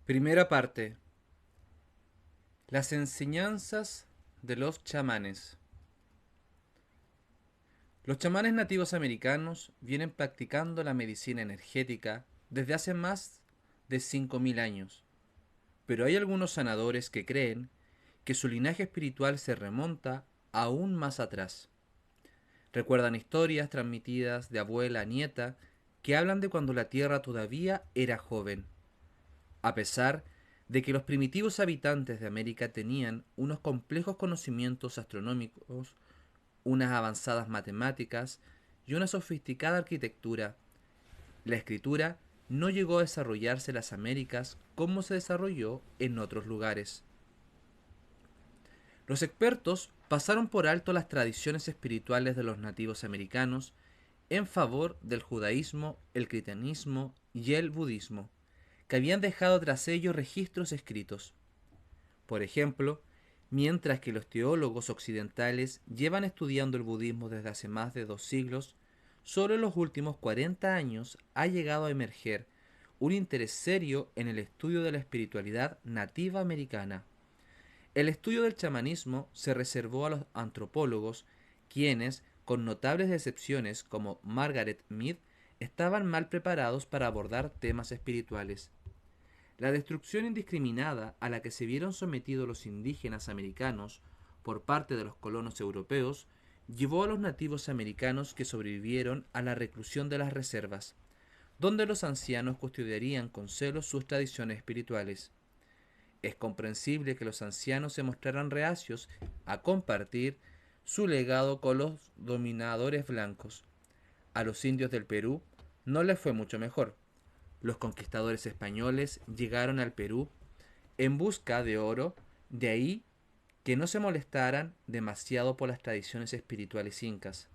Primera parte. Las enseñanzas de los chamanes. Los chamanes nativos americanos vienen practicando la medicina energética desde hace más de 5.000 años, pero hay algunos sanadores que creen que su linaje espiritual se remonta aún más atrás. Recuerdan historias transmitidas de abuela a nieta que hablan de cuando la Tierra todavía era joven, a pesar de que los primitivos habitantes de América tenían unos complejos conocimientos astronómicos, unas avanzadas matemáticas y una sofisticada arquitectura. La escritura no llegó a desarrollarse en las Américas como se desarrolló en otros lugares. Los expertos pasaron por alto las tradiciones espirituales de los nativos americanos en favor del judaísmo, el cristianismo y el budismo, que habían dejado tras ellos registros escritos. Por ejemplo, mientras que los teólogos occidentales llevan estudiando el budismo desde hace más de 2 siglos, solo en los últimos 40 años ha llegado a emerger un interés serio en el estudio de la espiritualidad nativa americana. El estudio del chamanismo se reservó a los antropólogos, quienes, con notables excepciones como Margaret Mead, estaban mal preparados para abordar temas espirituales. La destrucción indiscriminada a la que se vieron sometidos los indígenas americanos por parte de los colonos europeos llevó a los nativos americanos que sobrevivieron a la reclusión de las reservas, donde los ancianos custodiarían con celo sus tradiciones espirituales. Es comprensible que los ancianos se mostraran reacios a compartir su legado con los dominadores blancos. A los indios del Perú no les fue mucho mejor. Los conquistadores españoles llegaron al Perú en busca de oro, de ahí que no se molestaran demasiado por las tradiciones espirituales incas.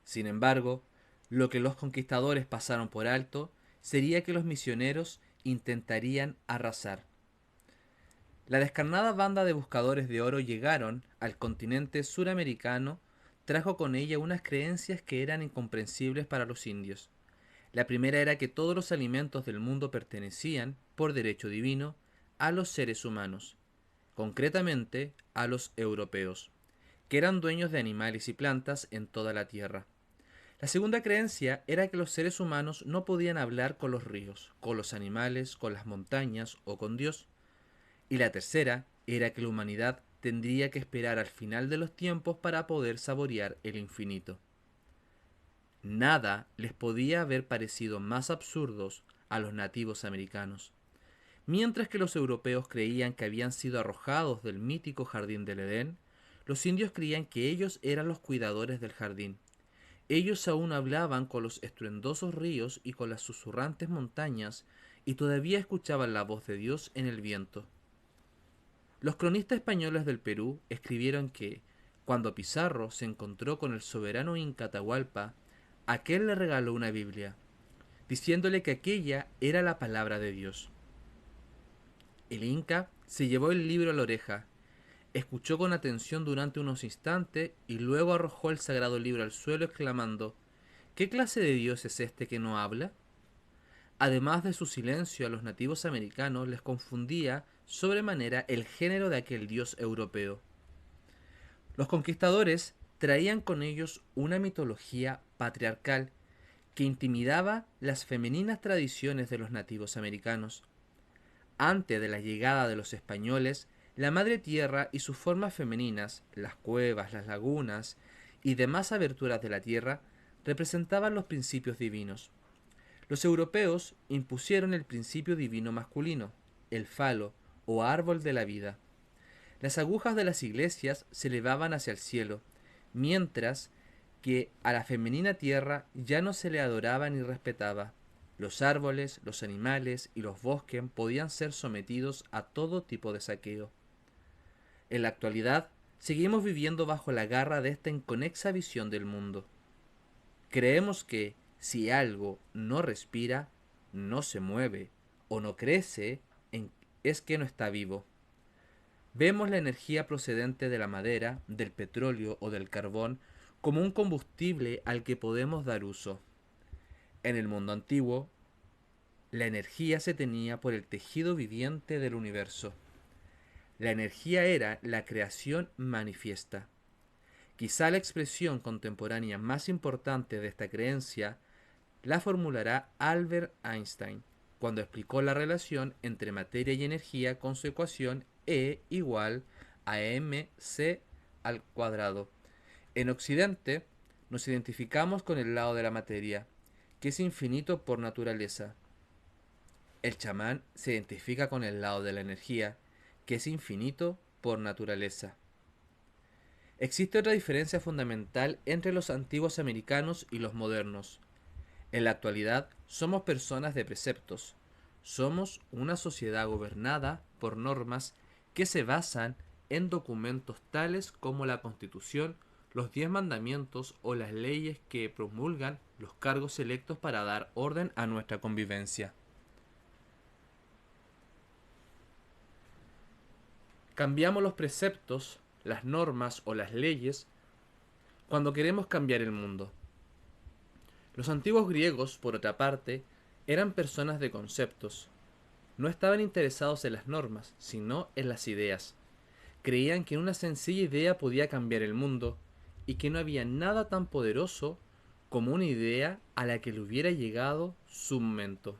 Sin embargo, lo que los conquistadores pasaron por alto sería que los misioneros intentarían arrasar. La descarnada banda de buscadores de oro llegaron al continente suramericano, trajo con ella unas creencias que eran incomprensibles para los indios. La primera era que todos los alimentos del mundo pertenecían, por derecho divino, a los seres humanos, concretamente a los europeos, que eran dueños de animales y plantas en toda la tierra. La segunda creencia era que los seres humanos no podían hablar con los ríos, con los animales, con las montañas o con Dios. Y la tercera era que la humanidad tendría que esperar al final de los tiempos para poder saborear el infinito. Nada les podía haber parecido más absurdos a los nativos americanos. Mientras que los europeos creían que habían sido arrojados del mítico jardín del Edén, los indios creían que ellos eran los cuidadores del jardín. Ellos aún hablaban con los estruendosos ríos y con las susurrantes montañas, y todavía escuchaban la voz de Dios en el viento. Los cronistas españoles del Perú escribieron que, cuando Pizarro se encontró con el soberano inca Atahualpa, aquel le regaló una Biblia, diciéndole que aquella era la palabra de Dios. El inca se llevó el libro a la oreja, escuchó con atención durante unos instantes y luego arrojó el sagrado libro al suelo exclamando: ¿Qué clase de Dios es este que no habla? Además de su silencio, a los nativos americanos les confundía sobremanera el género de aquel Dios europeo. Los conquistadores traían con ellos una mitología patriarcal que intimidaba las femeninas tradiciones de los nativos americanos. Antes de la llegada de los españoles, la madre tierra y sus formas femeninas, las cuevas, las lagunas y demás aberturas de la tierra, representaban los principios divinos. Los europeos impusieron el principio divino masculino, el falo o árbol de la vida. Las agujas de las iglesias se elevaban hacia el cielo, mientras que a la femenina tierra ya no se le adoraba ni respetaba. Los árboles, los animales y los bosques podían ser sometidos a todo tipo de saqueo. En la actualidad, seguimos viviendo bajo la garra de esta inconexa visión del mundo. Creemos que si algo no respira, no se mueve o no crece, es que no está vivo. Vemos la energía procedente de la madera, del petróleo o del carbón como un combustible al que podemos dar uso. En el mundo antiguo, La energía se tenía por el tejido viviente del universo. La energía era la creación manifiesta. Quizá la expresión contemporánea más importante de esta creencia la formulará Albert Einstein cuando explicó la relación entre materia y energía con su ecuación E igual a mc al cuadrado. En Occidente nos identificamos con el lado de la materia, que es infinito por naturaleza. El chamán se identifica con el lado de la energía, que es infinito por naturaleza. Existe otra diferencia fundamental entre los antiguos americanos y los modernos. En la actualidad somos personas de preceptos. Somos una sociedad gobernada por normas que se basan en documentos tales como la Constitución, los 10 mandamientos o las leyes que promulgan los cargos electos para dar orden a nuestra convivencia. Cambiamos los preceptos, las normas o las leyes cuando queremos cambiar el mundo. Los antiguos griegos, por otra parte, eran personas de conceptos. No estaban interesados en las normas, sino en las ideas. Creían que una sencilla idea podía cambiar el mundo y que no había nada tan poderoso como una idea a la que le hubiera llegado su momento.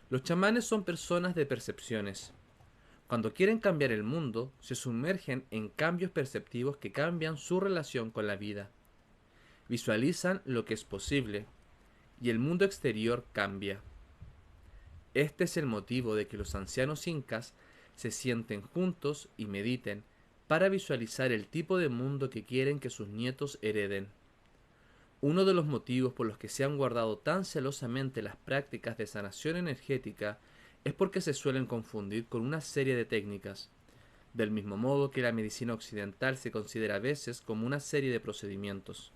Los chamanes son personas de percepciones. Cuando quieren cambiar el mundo, se sumergen en cambios perceptivos que cambian su relación con la vida. Visualizan lo que es posible y el mundo exterior cambia. Este es el motivo de que los ancianos incas se sienten juntos y mediten para visualizar el tipo de mundo que quieren que sus nietos hereden. Uno de los motivos por los que se han guardado tan celosamente las prácticas de sanación energética es porque se suelen confundir con una serie de técnicas, del mismo modo que la medicina occidental se considera a veces como una serie de procedimientos.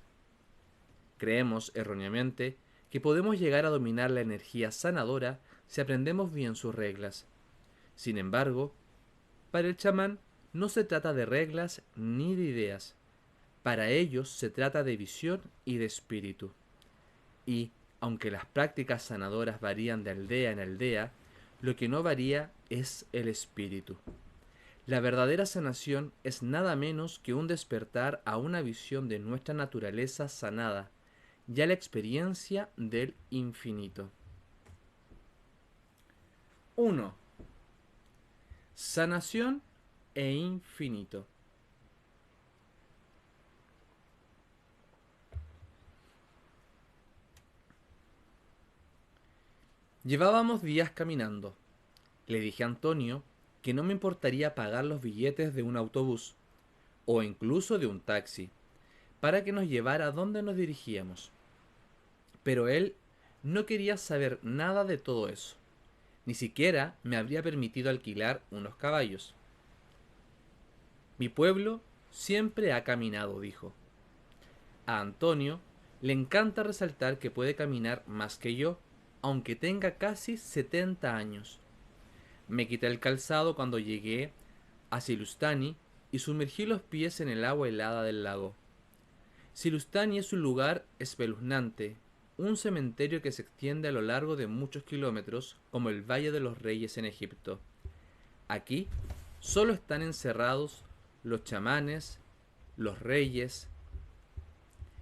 Creemos, erróneamente, que podemos llegar a dominar la energía sanadora si aprendemos bien sus reglas. Sin embargo, para el chamán no se trata de reglas ni de ideas. Para ellos se trata de visión y de espíritu. Y, aunque las prácticas sanadoras varían de aldea en aldea, lo que no varía es el espíritu. La verdadera sanación es nada menos que un despertar a una visión de nuestra naturaleza sanada y a la experiencia del infinito. 1. Sanación e infinito. Llevábamos días caminando. Le dije a Antonio que no me importaría pagar los billetes de un autobús o incluso de un taxi para que nos llevara a donde nos dirigíamos. Pero él no quería saber nada de todo eso. Ni siquiera me habría permitido alquilar unos caballos. Mi pueblo siempre ha caminado, dijo. A Antonio le encanta resaltar que puede caminar más que yo, aunque tenga casi 70 años. Me quité el calzado cuando llegué a Silustani y sumergí los pies en el agua helada del lago. Silustani es un lugar espeluznante, un cementerio que se extiende a lo largo de muchos kilómetros, como el Valle de los Reyes en Egipto. Aquí solo están encerrados los chamanes, los reyes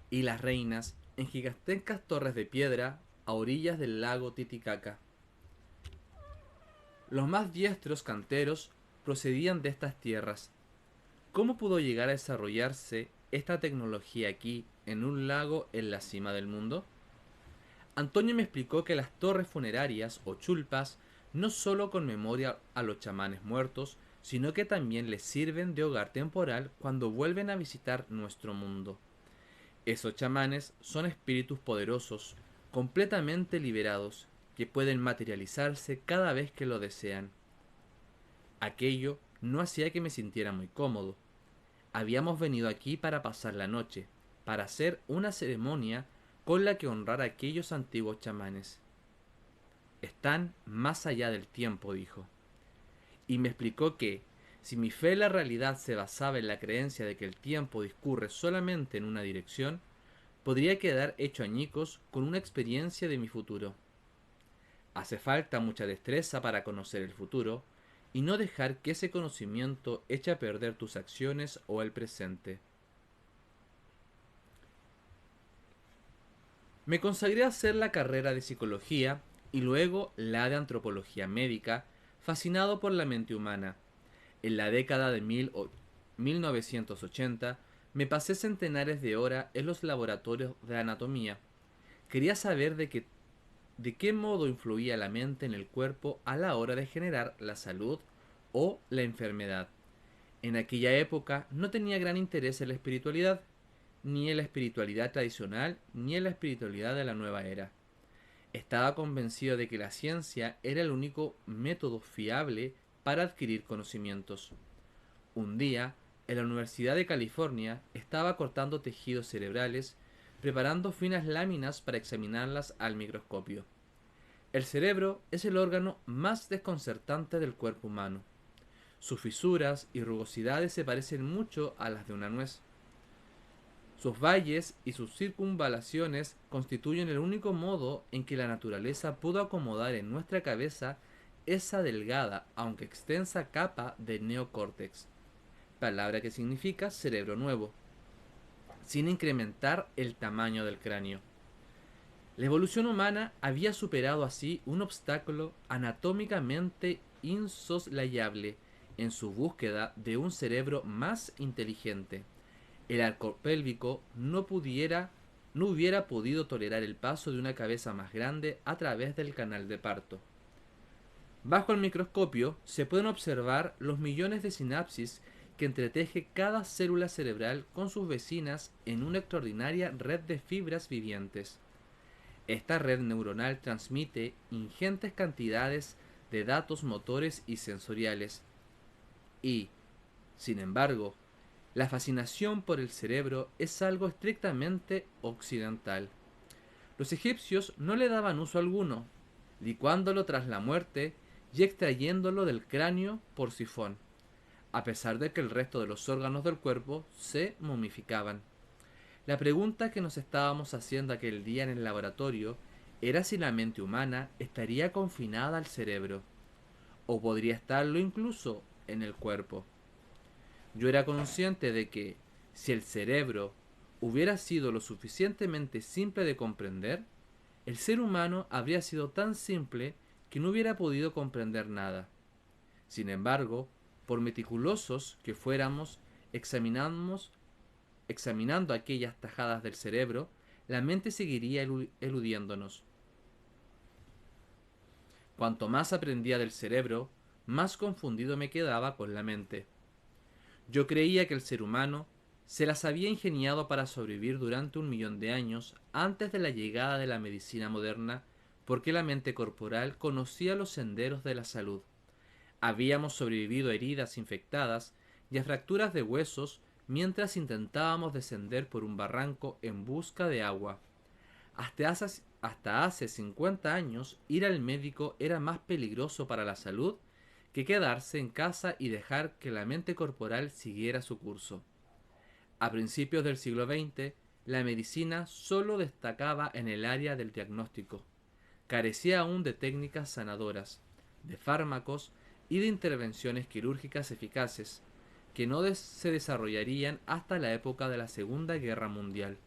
y las reinas en gigantescas torres de piedra a orillas del lago Titicaca. Los más diestros canteros procedían de estas tierras. ¿Cómo pudo llegar a desarrollarse esta tecnología aquí, en un lago en la cima del mundo? Antonio me explicó que las torres funerarias o chulpas no solo conmemoran a los chamanes muertos, sino que también les sirven de hogar temporal cuando vuelven a visitar nuestro mundo. Esos chamanes son espíritus poderosos, completamente liberados, que pueden materializarse cada vez que lo desean. Aquello no hacía que me sintiera muy cómodo. Habíamos venido aquí para pasar la noche, para hacer una ceremonia con la que honrar a aquellos antiguos chamanes. Están más allá del tiempo, dijo. Y me explicó que, si mi fe en la realidad se basaba en la creencia de que el tiempo discurre solamente en una dirección, podría quedar hecho añicos con una experiencia de mi futuro. Hace falta mucha destreza para conocer el futuro y no dejar que ese conocimiento eche a perder tus acciones o el presente. Me consagré a hacer la carrera de psicología y luego la de antropología médica, fascinado por la mente humana. En la década de 1980 me pasé centenares de horas en los laboratorios de anatomía. Quería saber de qué modo influía la mente en el cuerpo a la hora de generar la salud o la enfermedad. En aquella época no tenía gran interés en la espiritualidad, ni en la espiritualidad tradicional, ni en la espiritualidad de la nueva era. Estaba convencido de que la ciencia era el único método fiable para adquirir conocimientos. Un día, en la Universidad de California, estaba cortando tejidos cerebrales, preparando finas láminas para examinarlas al microscopio. El cerebro es el órgano más desconcertante del cuerpo humano. Sus fisuras y rugosidades se parecen mucho a las de una nuez. Sus valles y sus circunvalaciones constituyen el único modo en que la naturaleza pudo acomodar en nuestra cabeza esa delgada, aunque extensa capa de neocórtex, palabra que significa cerebro nuevo, sin incrementar el tamaño del cráneo. La evolución humana había superado así un obstáculo anatómicamente insoslayable en su búsqueda de un cerebro más inteligente. El arco pélvico no hubiera podido tolerar el paso de una cabeza más grande a través del canal de parto. Bajo el microscopio se pueden observar los millones de sinapsis que entreteje cada célula cerebral con sus vecinas en una extraordinaria red de fibras vivientes. Esta red neuronal transmite ingentes cantidades de datos motores y sensoriales y, sin embargo, la fascinación por el cerebro es algo estrictamente occidental. Los egipcios no le daban uso alguno, licuándolo tras la muerte y extrayéndolo del cráneo por sifón, a pesar de que el resto de los órganos del cuerpo se momificaban. La pregunta que nos estábamos haciendo aquel día en el laboratorio era si la mente humana estaría confinada al cerebro, o podría estarlo incluso en el cuerpo. Yo era consciente de que, si el cerebro hubiera sido lo suficientemente simple de comprender, el ser humano habría sido tan simple que no hubiera podido comprender nada. Sin embargo, por meticulosos que fuéramos, examinando aquellas tajadas del cerebro, la mente seguiría eludiéndonos. Cuanto más aprendía del cerebro, más confundido me quedaba con la mente. Yo creía que el ser humano se las había ingeniado para sobrevivir durante 1 millón de años antes de la llegada de la medicina moderna, porque la mente corporal conocía los senderos de la salud. Habíamos sobrevivido a heridas infectadas y a fracturas de huesos mientras intentábamos descender por un barranco en busca de agua. Hasta hace 50 años, ir al médico era más peligroso para la salud que quedarse en casa y dejar que la mente corporal siguiera su curso. A principios del siglo XX, la medicina solo destacaba en el área del diagnóstico. Carecía aún de técnicas sanadoras, de fármacos y de intervenciones quirúrgicas eficaces, que no se desarrollarían hasta la época de la Segunda Guerra Mundial.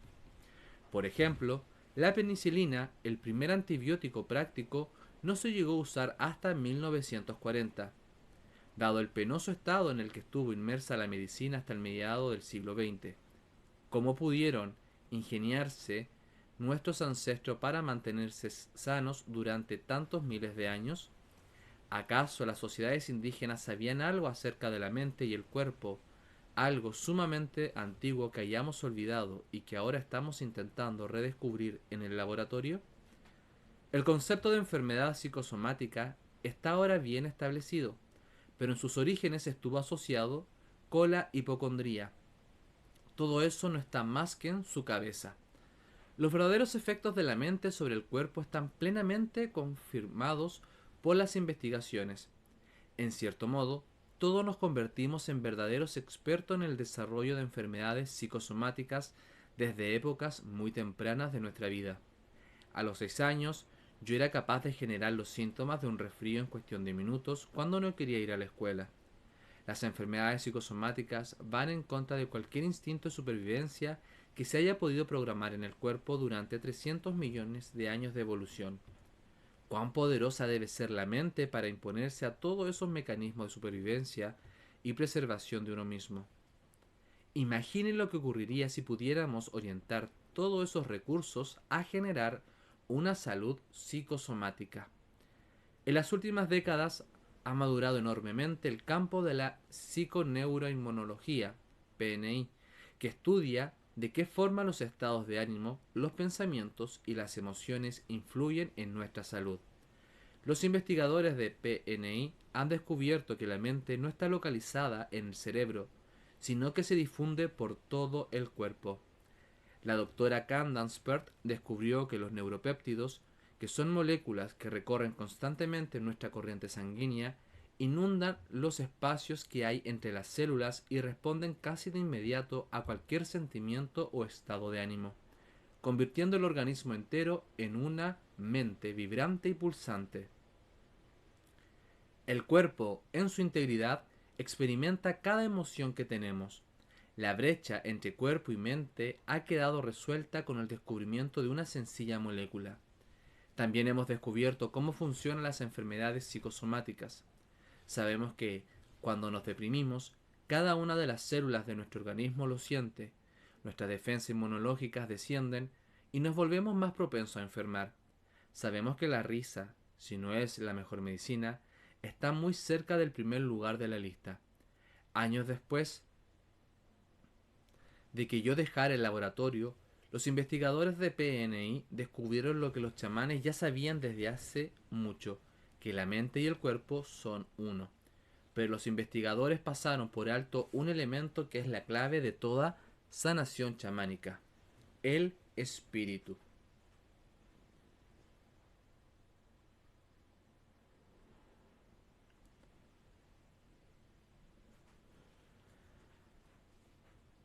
Por ejemplo, la penicilina, el primer antibiótico práctico, no se llegó a usar hasta 1940, dado el penoso estado en el que estuvo inmersa la medicina hasta el mediado del siglo XX. ¿Cómo pudieron ingeniarse nuestros ancestros para mantenerse sanos durante tantos miles de años? ¿Acaso las sociedades indígenas sabían algo acerca de la mente y el cuerpo, algo sumamente antiguo que hayamos olvidado y que ahora estamos intentando redescubrir en el laboratorio? El concepto de enfermedad psicosomática está ahora bien establecido, pero en sus orígenes estuvo asociado con la hipocondría. Todo eso no está más que en su cabeza. Los verdaderos efectos de la mente sobre el cuerpo están plenamente confirmados por las investigaciones. En cierto modo, todos nos convertimos en verdaderos expertos en el desarrollo de enfermedades psicosomáticas desde épocas muy tempranas de nuestra vida. A los 6 años, Yo era capaz de generar los síntomas de un resfrío en cuestión de minutos cuando no quería ir a la escuela. Las enfermedades psicosomáticas van en contra de cualquier instinto de supervivencia que se haya podido programar en el cuerpo durante 300 millones de años de evolución. ¿Cuán poderosa debe ser la mente para imponerse a todos esos mecanismos de supervivencia y preservación de uno mismo? Imaginen lo que ocurriría si pudiéramos orientar todos esos recursos a generar una salud psicosomática. En las últimas décadas ha madurado enormemente el campo de la psiconeuroinmunología, PNI, que estudia de qué forma los estados de ánimo, los pensamientos y las emociones influyen en nuestra salud. Los investigadores de PNI han descubierto que la mente no está localizada en el cerebro, sino que se difunde por todo el cuerpo. La doctora Candace Pert descubrió que los neuropéptidos, que son moléculas que recorren constantemente nuestra corriente sanguínea, inundan los espacios que hay entre las células y responden casi de inmediato a cualquier sentimiento o estado de ánimo, convirtiendo el organismo entero en una mente vibrante y pulsante. El cuerpo, en su integridad, experimenta cada emoción que tenemos. La brecha entre cuerpo y mente ha quedado resuelta con el descubrimiento de una sencilla molécula. También hemos descubierto cómo funcionan las enfermedades psicosomáticas. Sabemos que, cuando nos deprimimos, cada una de las células de nuestro organismo lo siente, nuestras defensas inmunológicas descienden y nos volvemos más propensos a enfermar. Sabemos que la risa, si no es la mejor medicina, está muy cerca del primer lugar de la lista. Años después de que yo dejara el laboratorio, los investigadores de PNI descubrieron lo que los chamanes ya sabían desde hace mucho, que la mente y el cuerpo son uno. Pero los investigadores pasaron por alto un elemento que es la clave de toda sanación chamánica: el espíritu.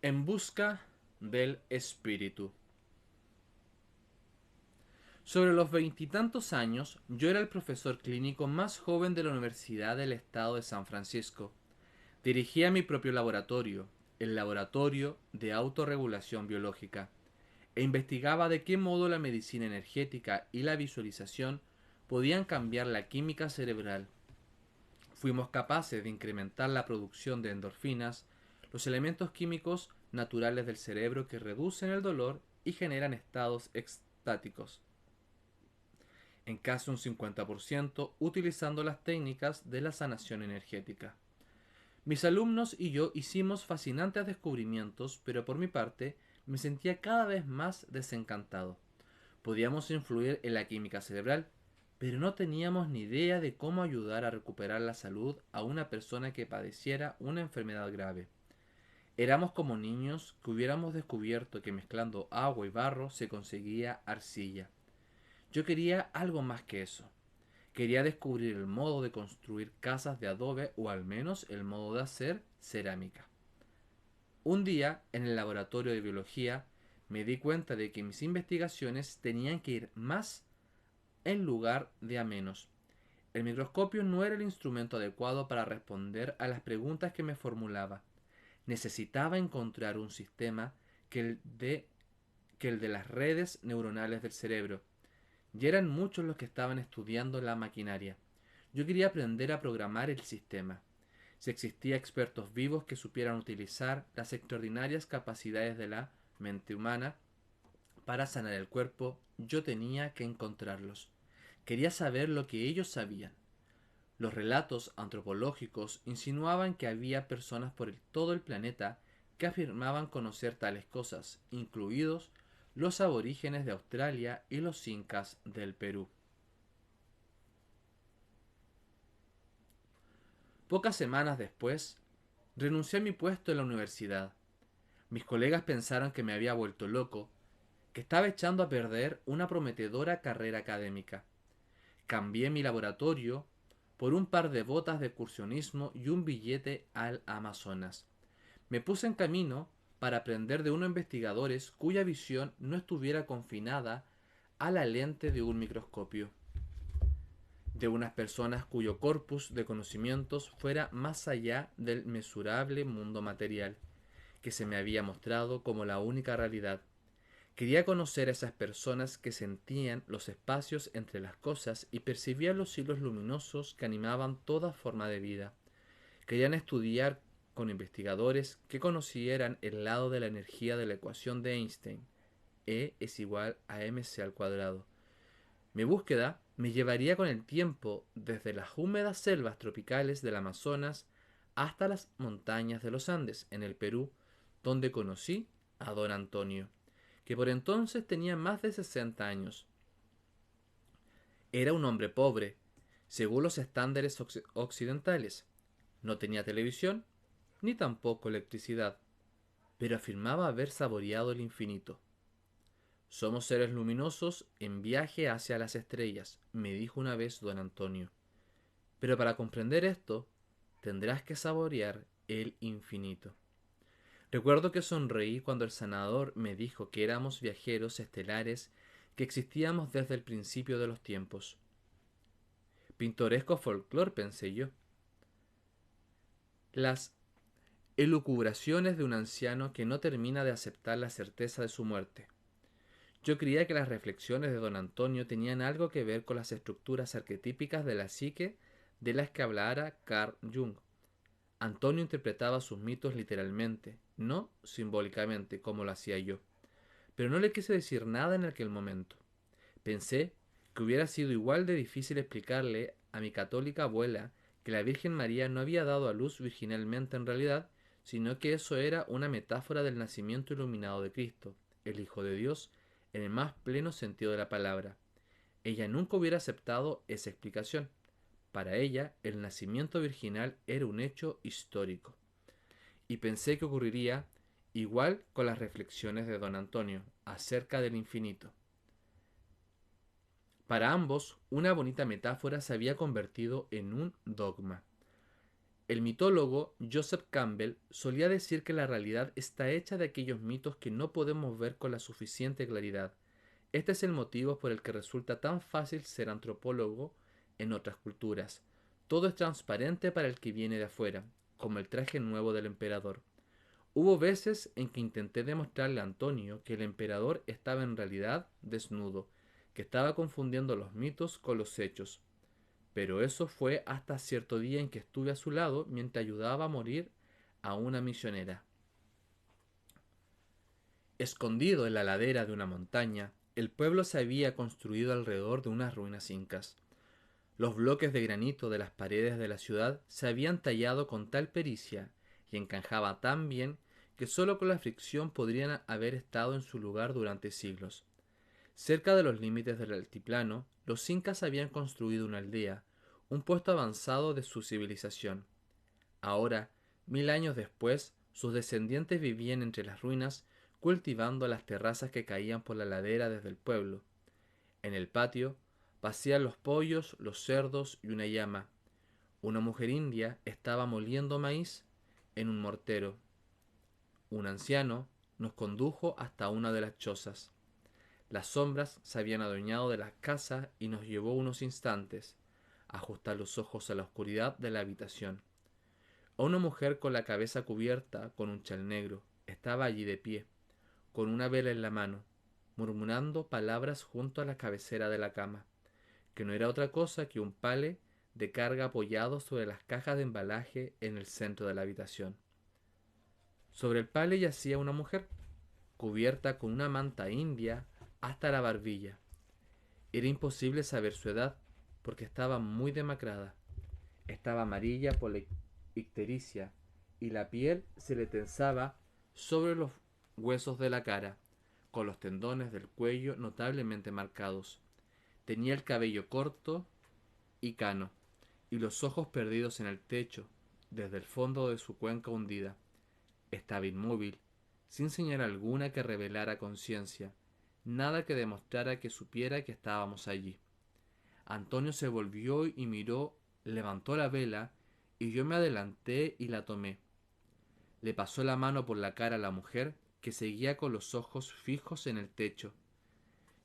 En busca del espíritu. Sobre los veintitantos años, yo era el profesor clínico más joven de la Universidad del Estado de San Francisco. Dirigía mi propio laboratorio, el Laboratorio de Autorregulación Biológica, e investigaba de qué modo la medicina energética y la visualización podían cambiar la química cerebral. Fuimos capaces de incrementar la producción de endorfinas, los elementos químicos naturales del cerebro que reducen el dolor y generan estados extáticos, en casi un 50%, utilizando las técnicas de la sanación energética. Mis alumnos y yo hicimos fascinantes descubrimientos, pero por mi parte me sentía cada vez más desencantado. Podíamos influir en la química cerebral, pero no teníamos ni idea de cómo ayudar a recuperar la salud a una persona que padeciera una enfermedad grave. Éramos como niños que hubiéramos descubierto que mezclando agua y barro se conseguía arcilla. Yo quería algo más que eso. Quería descubrir el modo de construir casas de adobe o al menos el modo de hacer cerámica. Un día, en el laboratorio de biología, me di cuenta de que mis investigaciones tenían que ir más en lugar de a menos. El microscopio no era el instrumento adecuado para responder a las preguntas que me formulaba. Necesitaba encontrar un sistema que el de las redes neuronales del cerebro. Y eran muchos los que estaban estudiando la maquinaria. Yo quería aprender a programar el sistema. Si existía expertos vivos que supieran utilizar las extraordinarias capacidades de la mente humana para sanar el cuerpo, yo tenía que encontrarlos. Quería saber lo que ellos sabían. Los relatos antropológicos insinuaban que había personas por todo el planeta que afirmaban conocer tales cosas, incluidos los aborígenes de Australia y los incas del Perú. Pocas semanas después, renuncié a mi puesto en la universidad. Mis colegas pensaron que me había vuelto loco, que estaba echando a perder una prometedora carrera académica. Cambié mi laboratorio por un par de botas de excursionismo y un billete al Amazonas. Me puse en camino para aprender de unos investigadores cuya visión no estuviera confinada a la lente de un microscopio. de unas personas cuyo corpus de conocimientos fuera más allá del mesurable mundo material, que se me había mostrado como la única realidad. Quería conocer a esas personas que sentían los espacios entre las cosas y percibían los hilos luminosos que animaban toda forma de vida. Querían estudiar con investigadores que conocieran el lado de la energía de la ecuación de Einstein. E es igual a mc al cuadrado. Mi búsqueda me llevaría con el tiempo desde las húmedas selvas tropicales del Amazonas hasta las montañas de los Andes, en el Perú, donde conocí a don Antonio, que por entonces tenía más de 60 años. Era un hombre pobre, según los estándares occidentales. No tenía televisión, ni tampoco electricidad, pero afirmaba haber saboreado el infinito. Somos seres luminosos en viaje hacia las estrellas, me dijo una vez don Antonio. Pero para comprender esto, tendrás que saborear el infinito. Recuerdo que sonreí cuando el sanador me dijo que éramos viajeros estelares, que existíamos desde el principio de los tiempos. Pintoresco folclore, pensé yo. Las elucubraciones de un anciano que no termina de aceptar la certeza de su muerte. Yo creía que las reflexiones de don Antonio tenían algo que ver con las estructuras arquetípicas de la psique de las que hablara Carl Jung. Antonio interpretaba sus mitos literalmente, no simbólicamente como lo hacía yo. Pero no le quise decir nada en aquel momento. Pensé que hubiera sido igual de difícil explicarle a mi católica abuela que la Virgen María no había dado a luz virginalmente en realidad, sino que eso era una metáfora del nacimiento iluminado de Cristo, el Hijo de Dios, en el más pleno sentido de la palabra. Ella nunca hubiera aceptado esa explicación. Para ella, el nacimiento virginal era un hecho histórico. Y pensé que ocurriría igual con las reflexiones de don Antonio acerca del infinito. Para ambos, una bonita metáfora se había convertido en un dogma. El mitólogo Joseph Campbell solía decir que la realidad está hecha de aquellos mitos que no podemos ver con la suficiente claridad. Este es el motivo por el que resulta tan fácil ser antropólogo en otras culturas. Todo es transparente para el que viene de afuera, como el traje nuevo del emperador. Hubo veces en que intenté demostrarle a Antonio que el emperador estaba en realidad desnudo, que estaba confundiendo los mitos con los hechos. Pero eso fue hasta cierto día en que estuve a su lado mientras ayudaba a morir a una misionera. Escondido en la ladera de una montaña, el pueblo se había construido alrededor de unas ruinas incas. Los bloques de granito de las paredes de la ciudad se habían tallado con tal pericia y encajaba tan bien que sólo con la fricción podrían haber estado en su lugar durante siglos. Cerca de los límites del altiplano, los incas habían construido una aldea, un puesto avanzado de su civilización. Ahora, 1000 años después, sus descendientes vivían entre las ruinas, cultivando las terrazas que caían por la ladera desde el pueblo. En el patio, pasían los pollos, los cerdos y una llama. Una mujer india estaba moliendo maíz en un mortero. Un anciano nos condujo hasta una de las chozas. Las sombras se habían adueñado de la casa y nos llevó unos instantes a ajustar los ojos a la oscuridad de la habitación. Una mujer con la cabeza cubierta con un chal negro estaba allí de pie, con una vela en la mano, murmurando palabras junto a la cabecera de la cama, que no era otra cosa que un pale de carga apoyado sobre las cajas de embalaje en el centro de la habitación. Sobre el pale yacía una mujer, cubierta con una manta india hasta la barbilla. Era imposible saber su edad, porque estaba muy demacrada. Estaba amarilla por la ictericia, y la piel se le tensaba sobre los huesos de la cara, con los tendones del cuello notablemente marcados. Tenía el cabello corto y cano, y los ojos perdidos en el techo, desde el fondo de su cuenca hundida. Estaba inmóvil, sin señal alguna que revelara conciencia, nada que demostrara que supiera que estábamos allí. Antonio se volvió y miró, levantó la vela, y yo me adelanté y la tomé. Le pasó la mano por la cara a la mujer, que seguía con los ojos fijos en el techo.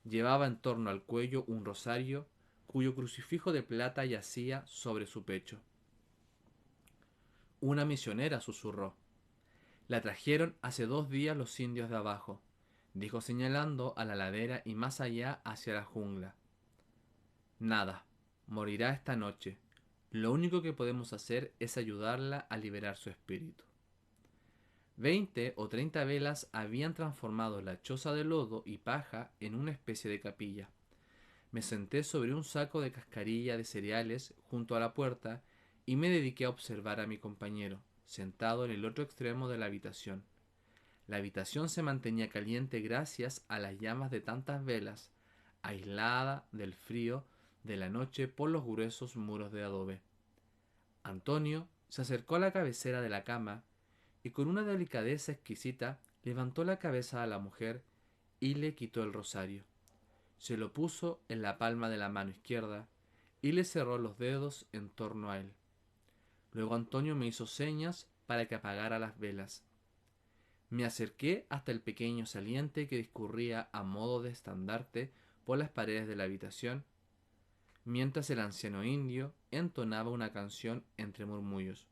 Llevaba en torno al cuello un rosario cuyo crucifijo de plata yacía sobre su pecho. Una misionera, susurró. La trajeron hace 2 días los indios de abajo, dijo señalando a la ladera y más allá hacia la jungla. Nada, morirá esta noche. Lo único que podemos hacer es ayudarla a liberar su espíritu. 20 o 30 velas habían transformado la choza de lodo y paja en una especie de capilla. Me senté sobre un saco de cascarilla de cereales junto a la puerta y me dediqué a observar a mi compañero, sentado en el otro extremo de la habitación. La habitación se mantenía caliente gracias a las llamas de tantas velas, aislada del frío de la noche por los gruesos muros de adobe. Antonio se acercó a la cabecera de la cama y con una delicadeza exquisita levantó la cabeza a la mujer y le quitó el rosario. Se lo puso en la palma de la mano izquierda y le cerró los dedos en torno a él. Luego Antonio me hizo señas para que apagara las velas. Me acerqué hasta el pequeño saliente que discurría a modo de estandarte por las paredes de la habitación, mientras el anciano indio entonaba una canción entre murmullos.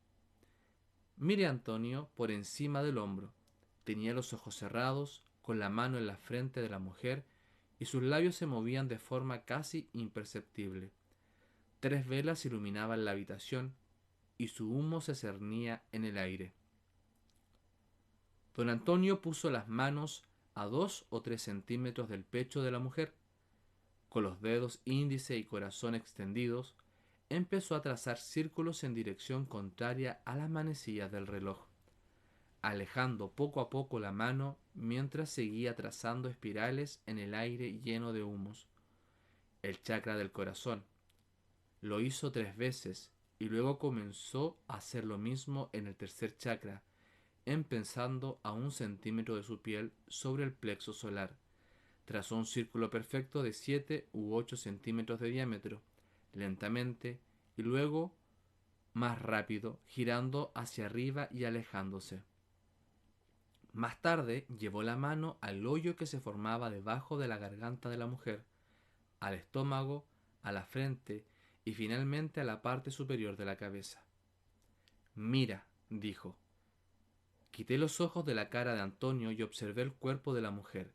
Miré a Antonio por encima del hombro. Tenía los ojos cerrados, con la mano en la frente de la mujer, y sus labios se movían de forma casi imperceptible. 3 velas iluminaban la habitación, y su humo se cernía en el aire. Don Antonio puso las manos a 2 o 3 centímetros del pecho de la mujer. Con los dedos índice y corazón extendidos, empezó a trazar círculos en dirección contraria a las manecillas del reloj, alejando poco a poco la mano mientras seguía trazando espirales en el aire lleno de humos. El chakra del corazón. Lo hizo 3 veces y luego comenzó a hacer lo mismo en el tercer chakra, empezando a 1 centímetro de su piel sobre el plexo solar. Trazó un círculo perfecto de 7 u 8 centímetros de diámetro, lentamente y luego más rápido, girando hacia arriba y alejándose. Más tarde llevó la mano al hoyo que se formaba debajo de la garganta de la mujer, al estómago, a la frente y finalmente a la parte superior de la cabeza. Mira, dijo. Quité los ojos de la cara de Antonio y observé el cuerpo de la mujer,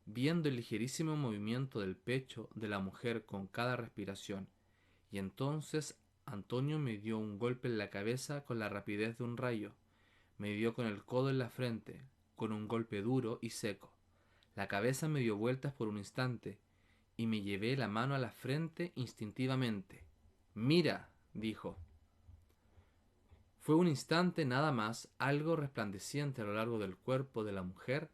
viendo el ligerísimo movimiento del pecho de la mujer con cada respiración, y entonces Antonio me dio un golpe en la cabeza con la rapidez de un rayo. Me dio con el codo en la frente, con un golpe duro y seco. La cabeza me dio vueltas por un instante, y me llevé la mano a la frente instintivamente. «Mira», dijo. Fue un instante nada más, algo resplandeciente a lo largo del cuerpo de la mujer,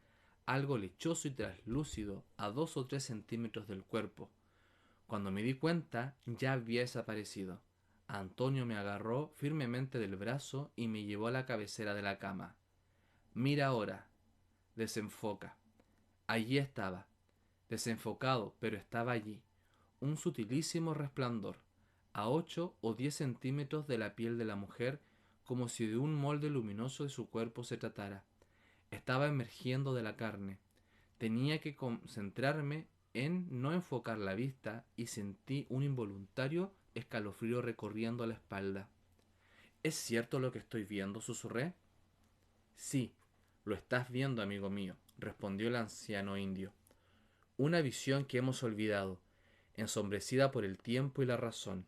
algo lechoso y traslúcido a 2 o 3 centímetros del cuerpo. Cuando me di cuenta, ya había desaparecido. Antonio me agarró firmemente del brazo y me llevó a la cabecera de la cama. «Mira ahora». Desenfoca. Allí estaba. Desenfocado, pero estaba allí. Un sutilísimo resplandor, a 8 o 10 centímetros de la piel de la mujer, como si de un molde luminoso de su cuerpo se tratara. Estaba emergiendo de la carne. Tenía que concentrarme en no enfocar la vista y sentí un involuntario escalofrío recorriendo la espalda. «¿Es cierto lo que estoy viendo?», susurré. «Sí, lo estás viendo, amigo mío», respondió el anciano indio. «Una visión que hemos olvidado, ensombrecida por el tiempo y la razón».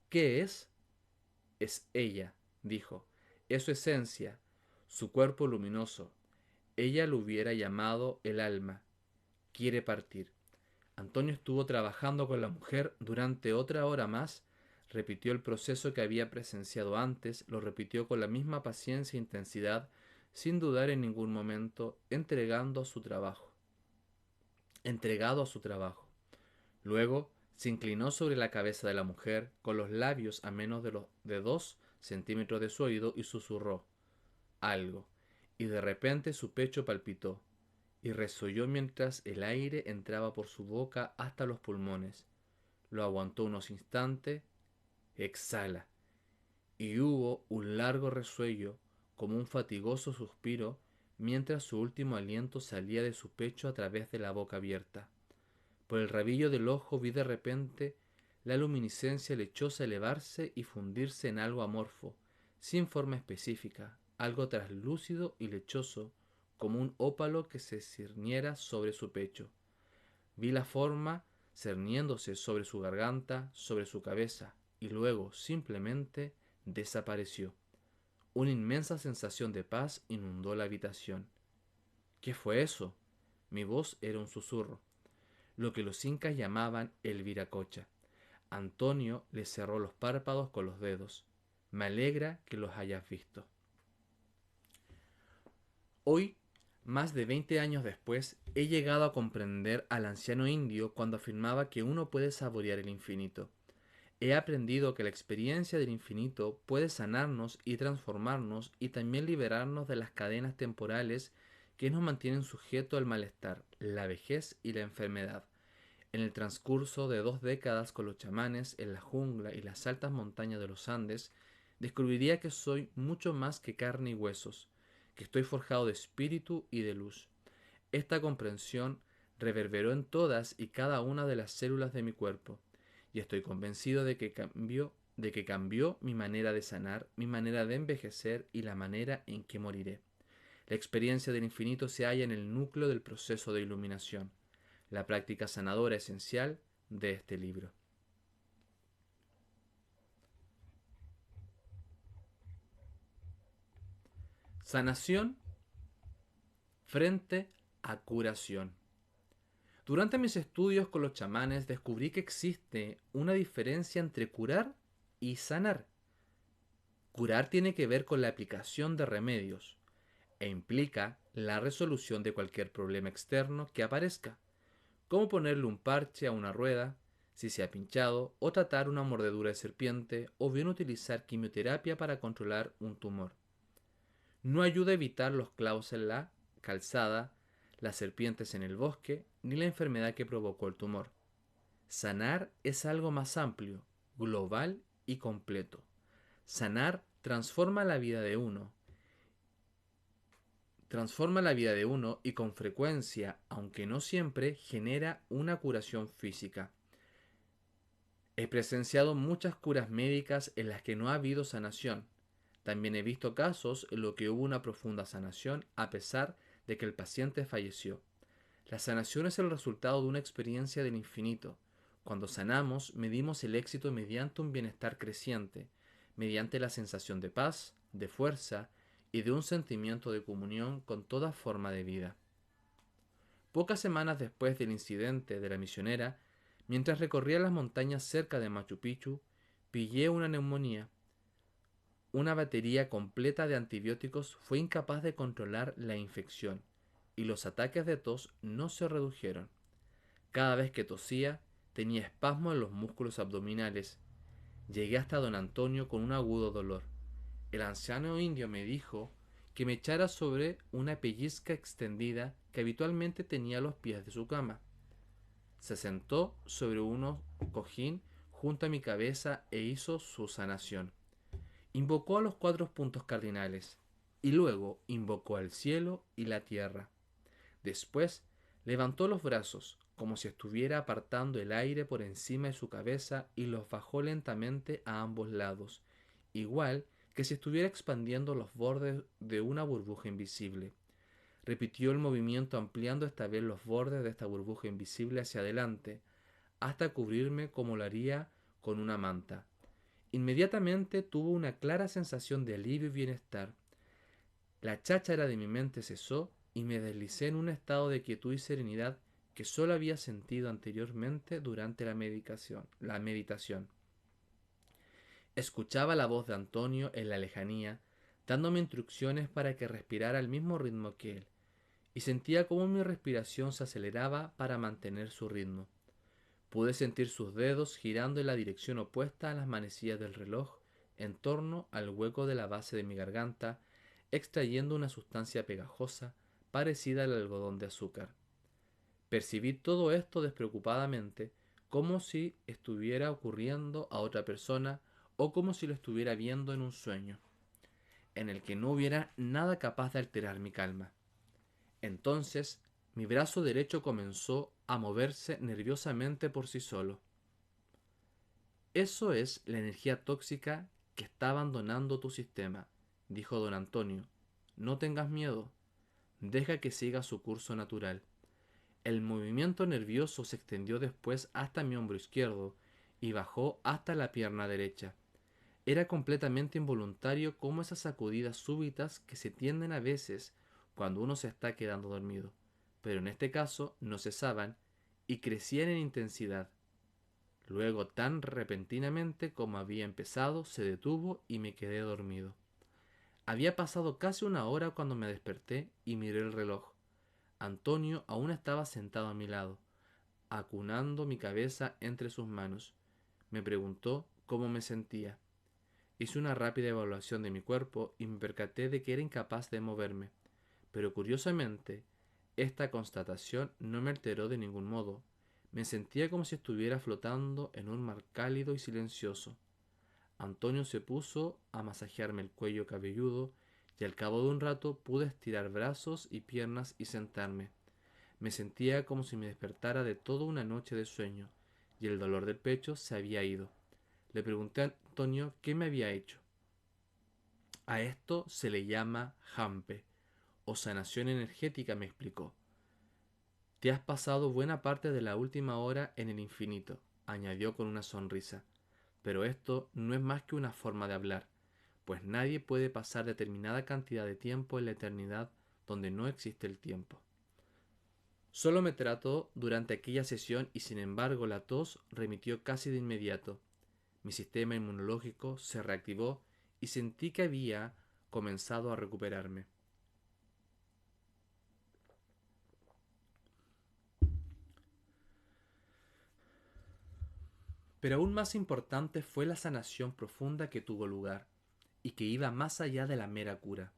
«¿Qué es?». «Es ella», dijo. «Es su esencia, su cuerpo luminoso. Ella lo hubiera llamado el alma. Quiere partir». Antonio estuvo trabajando con la mujer durante otra hora más. Repitió el proceso que había presenciado antes, lo repitió con la misma paciencia e intensidad, sin dudar en ningún momento, entregado a su trabajo. Luego se inclinó sobre la cabeza de la mujer, con los labios a menos de 2 centímetros de su oído, y susurró algo, y de repente su pecho palpitó y resolló mientras el aire entraba por su boca hasta los pulmones. Lo aguantó unos instantes. «Exhala». Y hubo un largo resuello, como un fatigoso suspiro, mientras su último aliento salía de su pecho a través de la boca abierta. Por el rabillo del ojo vi de repente la luminiscencia lechosa elevarse y fundirse en algo amorfo, sin forma específica, algo traslúcido y lechoso, como un ópalo que se cerniera sobre su pecho. Vi la forma cerniéndose sobre su garganta, sobre su cabeza, y luego simplemente desapareció. Una inmensa sensación de paz inundó la habitación. ¿Qué fue eso? Mi voz era un susurro, lo que los incas llamaban el viracocha. Antonio le cerró los párpados con los dedos. Me alegra que los hayas visto. Hoy, más de 20 años después, he llegado a comprender al anciano indio cuando afirmaba que uno puede saborear el infinito. He aprendido que la experiencia del infinito puede sanarnos y transformarnos y también liberarnos de las cadenas temporales que nos mantienen sujetos al malestar, la vejez y la enfermedad. En el transcurso de 2 décadas con los chamanes en la jungla y las altas montañas de los Andes, descubriría que soy mucho más que carne y huesos, que estoy forjado de espíritu y de luz. Esta comprensión reverberó en todas y cada una de las células de mi cuerpo, y estoy convencido de que cambió mi manera de sanar, mi manera de envejecer y la manera en que moriré. La experiencia del infinito se halla en el núcleo del proceso de iluminación, la práctica sanadora esencial de este libro. Sanación frente a curación. Durante mis estudios con los chamanes descubrí que existe una diferencia entre curar y sanar. Curar tiene que ver con la aplicación de remedios e implica la resolución de cualquier problema externo que aparezca, como ponerle un parche a una rueda si se ha pinchado, o tratar una mordedura de serpiente, o bien utilizar quimioterapia para controlar un tumor. No ayuda a evitar los clavos en la calzada, las serpientes en el bosque, ni la enfermedad que provocó el tumor. Sanar es algo más amplio, global y completo. Sanar transforma la vida de uno y con frecuencia, aunque no siempre, genera una curación física. He presenciado muchas curas médicas en las que no ha habido sanación. También he visto casos en los que hubo una profunda sanación a pesar de que el paciente falleció. La sanación es el resultado de una experiencia del infinito. Cuando sanamos, medimos el éxito mediante un bienestar creciente, mediante la sensación de paz, de fuerza y de un sentimiento de comunión con toda forma de vida. Pocas semanas después del incidente de la misionera, mientras recorría las montañas cerca de Machu Picchu, pillé una neumonía. Una batería completa de antibióticos fue incapaz de controlar la infección y los ataques de tos no se redujeron. Cada vez que tosía, tenía espasmos en los músculos abdominales. Llegué hasta don Antonio con un agudo dolor. El anciano indio me dijo que me echara sobre una pellizca extendida que habitualmente tenía a los pies de su cama. Se sentó sobre un cojín junto a mi cabeza e hizo su sanación. Invocó a los 4 puntos cardinales y luego invocó al cielo y la tierra. Después levantó los brazos como si estuviera apartando el aire por encima de su cabeza y los bajó lentamente a ambos lados, igual que si estuviera expandiendo los bordes de una burbuja invisible. Repitió el movimiento ampliando esta vez los bordes de esta burbuja invisible hacia adelante, hasta cubrirme como lo haría con una manta. Inmediatamente tuvo una clara sensación de alivio y bienestar. La cháchara de mi mente cesó y me deslicé en un estado de quietud y serenidad que solo había sentido anteriormente durante la meditación. Escuchaba la voz de Antonio en la lejanía, dándome instrucciones para que respirara al mismo ritmo que él, y sentía cómo mi respiración se aceleraba para mantener su ritmo. Pude sentir sus dedos girando en la dirección opuesta a las manecillas del reloj, en torno al hueco de la base de mi garganta, extrayendo una sustancia pegajosa parecida al algodón de azúcar. Percibí todo esto despreocupadamente, como si estuviera ocurriendo a otra persona o como si lo estuviera viendo en un sueño, en el que no hubiera nada capaz de alterar mi calma. Entonces, mi brazo derecho comenzó a moverse nerviosamente por sí solo. Eso es la energía tóxica que está abandonando tu sistema, dijo don Antonio. No tengas miedo, deja que siga su curso natural. El movimiento nervioso se extendió después hasta mi hombro izquierdo y bajó hasta la pierna derecha. Era completamente involuntario como esas sacudidas súbitas que se tienden a veces cuando uno se está quedando dormido, pero en este caso no cesaban y crecían en intensidad. Luego, tan repentinamente como había empezado, se detuvo y me quedé dormido. Había pasado casi una hora cuando me desperté y miré el reloj. Antonio aún estaba sentado a mi lado, acunando mi cabeza entre sus manos. Me preguntó cómo me sentía. Hice una rápida evaluación de mi cuerpo y me percaté de que era incapaz de moverme. Pero curiosamente, esta constatación no me alteró de ningún modo. Me sentía como si estuviera flotando en un mar cálido y silencioso. Antonio se puso a masajearme el cuello cabelludo y al cabo de un rato pude estirar brazos y piernas y sentarme. Me sentía como si me despertara de toda una noche de sueño y el dolor del pecho se había ido. Le pregunté a Antonio qué me había hecho. A esto se le llama jampe o sanación energética, me explicó. Te has pasado buena parte de la última hora en el infinito, añadió con una sonrisa. Pero esto no es más que una forma de hablar, pues nadie puede pasar determinada cantidad de tiempo en la eternidad donde no existe el tiempo. Solo me trató durante aquella sesión y sin embargo la tos remitió casi de inmediato. Mi sistema inmunológico se reactivó y sentí que había comenzado a recuperarme. Pero aún más importante fue la sanación profunda que tuvo lugar y que iba más allá de la mera cura.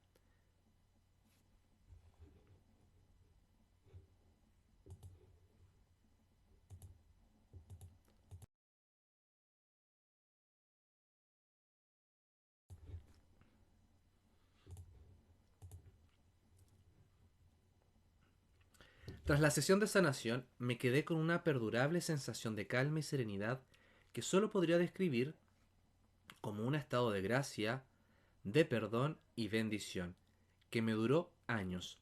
Tras la sesión de sanación, me quedé con una perdurable sensación de calma y serenidad que solo podría describir como un estado de gracia, de perdón y bendición, que me duró años.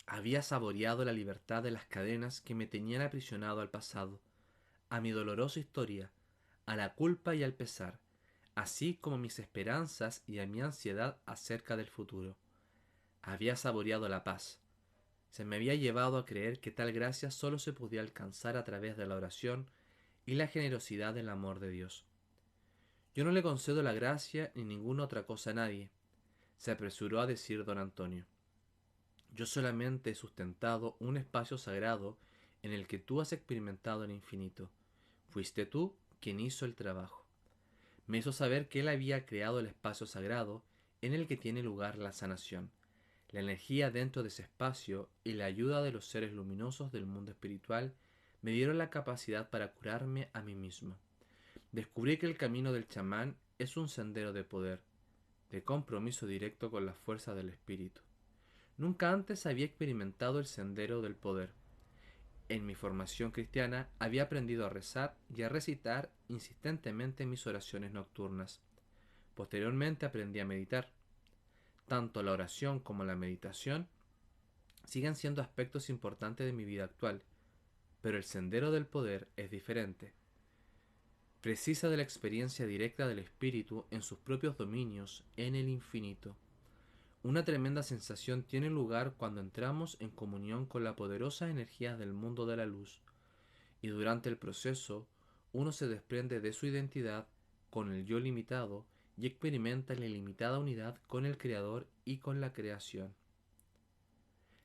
Había saboreado la libertad de las cadenas que me tenían aprisionado al pasado, a mi dolorosa historia, a la culpa y al pesar, así como a mis esperanzas y a mi ansiedad acerca del futuro. Había saboreado la paz. Se me había llevado a creer que tal gracia solo se podía alcanzar a través de la oración y la generosidad del amor de Dios. Yo no le concedo la gracia ni ninguna otra cosa a nadie, se apresuró a decir don Antonio. Yo solamente he sustentado un espacio sagrado en el que tú has experimentado el infinito. Fuiste tú quien hizo el trabajo. Me hizo saber que él había creado el espacio sagrado en el que tiene lugar la sanación. La energía dentro de ese espacio y la ayuda de los seres luminosos del mundo espiritual me dieron la capacidad para curarme a mí mismo. Descubrí que el camino del chamán es un sendero de poder, de compromiso directo con la fuerza del espíritu. Nunca antes había experimentado el sendero del poder. En mi formación cristiana había aprendido a rezar y a recitar insistentemente mis oraciones nocturnas. Posteriormente aprendí a meditar. Tanto la oración como la meditación siguen siendo aspectos importantes de mi vida actual, pero el sendero del poder es diferente. Precisa de la experiencia directa del espíritu en sus propios dominios en el infinito. Una tremenda sensación tiene lugar cuando entramos en comunión con la poderosa energía del mundo de la luz, y durante el proceso uno se desprende de su identidad con el yo limitado y experimenta la ilimitada unidad con el Creador y con la creación.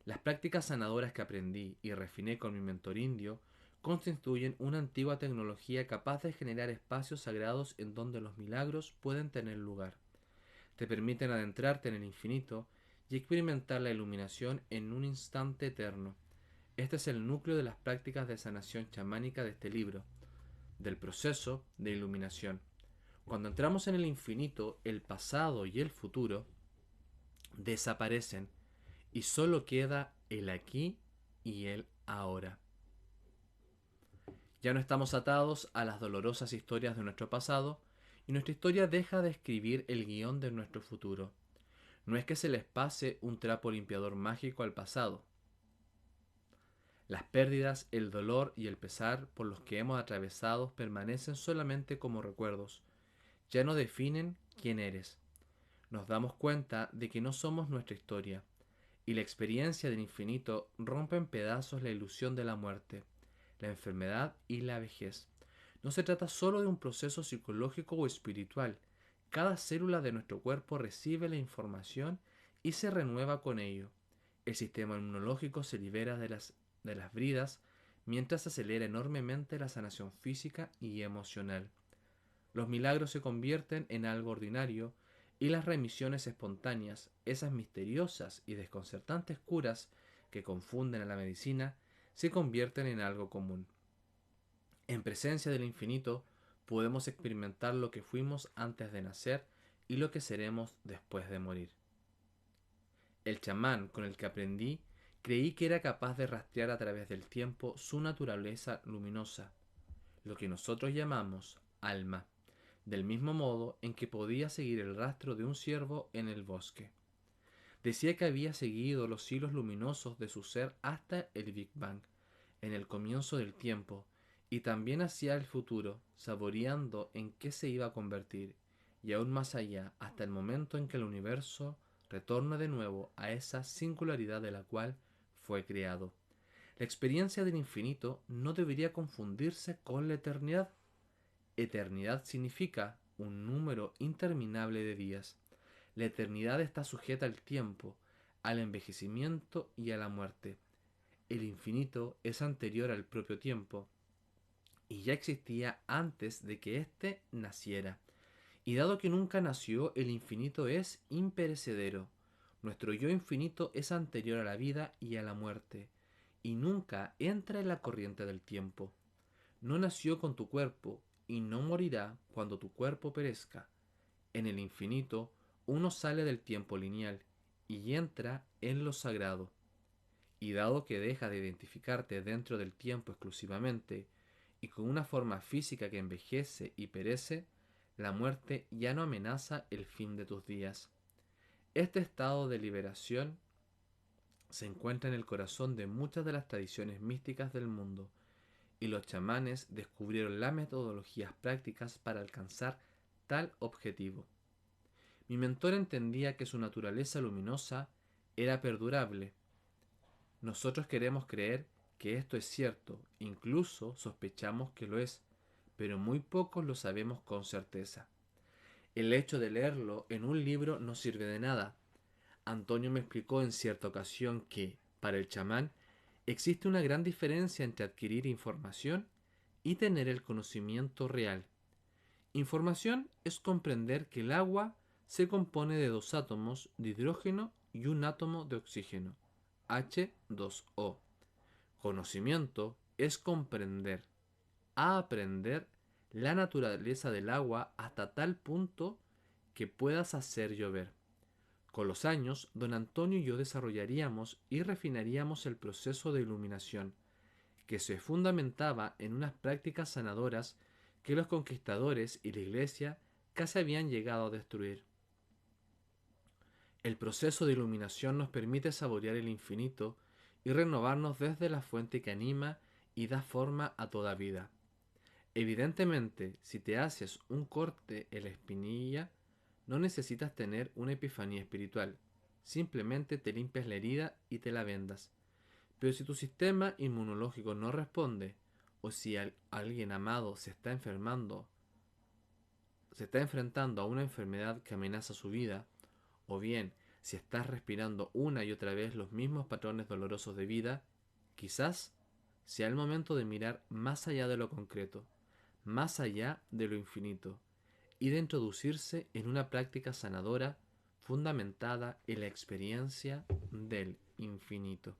Las prácticas sanadoras que aprendí y refiné con mi mentor indio constituyen una antigua tecnología capaz de generar espacios sagrados en donde los milagros pueden tener lugar. Te permiten adentrarte en el infinito y experimentar la iluminación en un instante eterno. Este es el núcleo de las prácticas de sanación chamánica de este libro, del proceso de iluminación. Cuando entramos en el infinito, el pasado y el futuro desaparecen y solo queda el aquí y el ahora. Ya no estamos atados a las dolorosas historias de nuestro pasado y nuestra historia deja de escribir el guión de nuestro futuro. No es que se les pase un trapo limpiador mágico al pasado. Las pérdidas, el dolor y el pesar por los que hemos atravesado permanecen solamente como recuerdos. Ya no definen quién eres. Nos damos cuenta de que no somos nuestra historia, y la experiencia del infinito rompe en pedazos la ilusión de la muerte, la enfermedad y la vejez. No se trata solo de un proceso psicológico o espiritual. Cada célula de nuestro cuerpo recibe la información y se renueva con ello. El sistema inmunológico se libera de las bridas mientras se acelera enormemente la sanación física y emocional. Los milagros se convierten en algo ordinario y las remisiones espontáneas, esas misteriosas y desconcertantes curas que confunden a la medicina, se convierten en algo común. En presencia del infinito podemos experimentar lo que fuimos antes de nacer y lo que seremos después de morir. El chamán con el que aprendí creí que era capaz de rastrear a través del tiempo su naturaleza luminosa, lo que nosotros llamamos alma, del mismo modo en que podía seguir el rastro de un ciervo en el bosque. Decía que había seguido los hilos luminosos de su ser hasta el Big Bang, en el comienzo del tiempo, y también hacia el futuro, saboreando en qué se iba a convertir, y aún más allá, hasta el momento en que el universo retorne de nuevo a esa singularidad de la cual fue creado. La experiencia del infinito no debería confundirse con la eternidad. Eternidad significa un número interminable de días. La eternidad está sujeta al tiempo, al envejecimiento y a la muerte. El infinito es anterior al propio tiempo y ya existía antes de que éste naciera. Y dado que nunca nació, el infinito es imperecedero. Nuestro yo infinito es anterior a la vida y a la muerte, y nunca entra en la corriente del tiempo. No nació con tu cuerpo, y no morirá cuando tu cuerpo perezca. En el infinito, uno sale del tiempo lineal y entra en lo sagrado. Y dado que deja de identificarte dentro del tiempo exclusivamente, y con una forma física que envejece y perece, la muerte ya no amenaza el fin de tus días. Este estado de liberación se encuentra en el corazón de muchas de las tradiciones místicas del mundo, y los chamanes descubrieron las metodologías prácticas para alcanzar tal objetivo. Mi mentor entendía que su naturaleza luminosa era perdurable. Nosotros queremos creer que esto es cierto, incluso sospechamos que lo es, pero muy pocos lo sabemos con certeza. El hecho de leerlo en un libro no sirve de nada. Antonio me explicó en cierta ocasión que, para el chamán, existe una gran diferencia entre adquirir información y tener el conocimiento real. Información es comprender que el agua se compone de dos átomos de hidrógeno y un átomo de oxígeno, H2O. Conocimiento es comprender, aprender la naturaleza del agua hasta tal punto que puedas hacer llover. Con los años, don Antonio y yo desarrollaríamos y refinaríamos el proceso de iluminación, que se fundamentaba en unas prácticas sanadoras que los conquistadores y la Iglesia casi habían llegado a destruir. El proceso de iluminación nos permite saborear el infinito y renovarnos desde la fuente que anima y da forma a toda vida. Evidentemente, si te haces un corte en la espinilla, no necesitas tener una epifanía espiritual. Simplemente te limpias la herida y te la vendas. Pero si tu sistema inmunológico no responde, o si alguien amado se está enfrentando a una enfermedad que amenaza su vida, o bien si estás respirando una y otra vez los mismos patrones dolorosos de vida, quizás sea el momento de mirar más allá de lo concreto, más allá de lo infinito, y de introducirse en una práctica sanadora fundamentada en la experiencia del infinito.